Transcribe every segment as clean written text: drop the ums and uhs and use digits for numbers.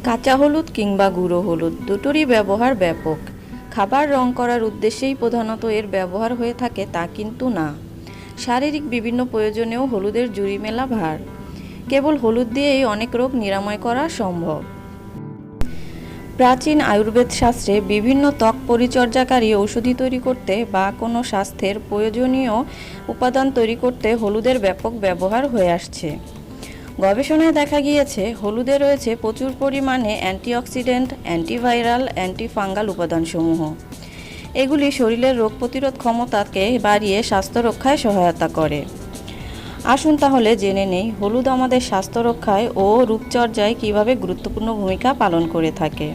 কাঁচা হলুদ কিংবা গুঁড়ো হলুদ দুটোরই ব্যবহার ব্যাপক। খাবার রং করার উদ্দেশ্যেই প্রধানত এর ব্যবহার হয়ে থাকে তা কিন্তু না। শারীরিক বিভিন্ন প্রয়োজনেও হলুদের জুড়ি মেলা ভার। কেবল হলুদ দিয়েই অনেক রোগ নিরাময় করা সম্ভব। প্রাচীন আয়ুর্বেদ শাস্ত্রে বিভিন্ন ত্বক পরিচর্যাকারী ঔষধি তৈরি করতে বা কোনো স্বাস্থ্যের প্রয়োজনীয় উপাদান তৈরি করতে হলুদের ব্যাপক ব্যবহার হয়ে আসছে। গবেষণায় দেখা গিয়েছে হলুদে রয়েছে প্রচুর পরিমাণে অ্যান্টিঅক্সিডেন্ট, অ্যান্টিভাইরাল, অ্যান্টিফাঙ্গাল উপাদানসমূহ। এগুলি শরীরের রোগ প্রতিরোধ ক্ষমতাকে বাড়িয়ে স্বাস্থ্য রক্ষায় সহায়তা করে। আসুন তাহলে জেনে নেই হলুদ আমাদের স্বাস্থ্য রক্ষায় ও রূপচর্চায় কীভাবে গুরুত্বপূর্ণ ভূমিকা পালন করে থাকে।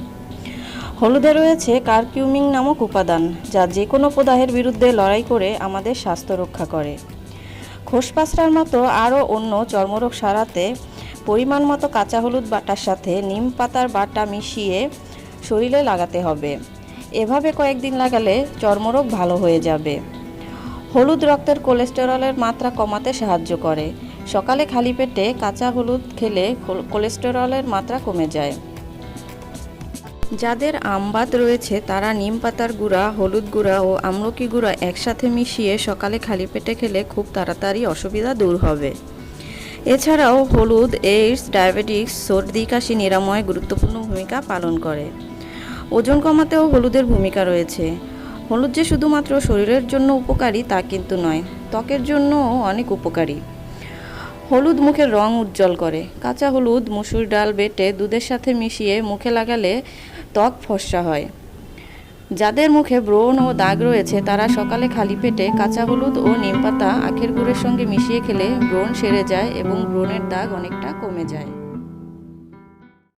হলুদে রয়েছে কারকিউমিন নামক উপাদান, যা যে কোনো প্রদাহের বিরুদ্ধে লড়াই করে আমাদের স্বাস্থ্য রক্ষা করে। খোসপাসরার মতো আরও অন্য চর্মরোগ সারাতে পরিমাণ মতো কাঁচা হলুদ বাটার সাথে নিম পাতার বাটা মিশিয়ে শরীরে লাগাতে হবে। এভাবে কয়েকদিন লাগালে চর্মরোগ ভালো হয়ে যাবে। হলুদ রক্তের কোলেস্টেরলের মাত্রা কমাতে সাহায্য করে। সকালে খালি পেটে কাঁচা হলুদ খেলে কোলেস্টেরলের মাত্রা কমে যায়। যাদের আমবাত রয়েছে তারা নিম পাতার গুঁড়া, হলুদ গুঁড়া ও আমলকি গুঁড়া একসাথে মিশিয়ে সকালে খালি পেটে খেলে খুব তাড়াতাড়ি অসুবিধা দূর হবে। এছাড়াও হলুদ এইডস, ডায়াবেটিস, সর্দি কাশি নিরাময়ে গুরুত্বপূর্ণ ভূমিকা পালন করে। ওজন কমাতেও হলুদের ভূমিকা রয়েছে। হলুদ যে শুধুমাত্র শরীরের জন্য উপকারী তা কিন্তু নয়, ত্বকের জন্যও অনেক উপকারী। হলুদ মুখের রং উজ্জ্বল করে। কাঁচা হলুদ মসুর ডাল বেটে দুধের সাথে মিশিয়ে মুখে লাগালে ত্বক ফর্সা হয়। যাদের মুখে ব্রণ ও দাগ রয়েছে তারা সকালে খালি পেটে কাঁচা হলুদ ও নিমপাতা আখের গুড়ের সঙ্গে মিশিয়ে খেলে ব্রণ সেরে যায় এবং ব্রণের দাগ অনেকটা কমে যায়।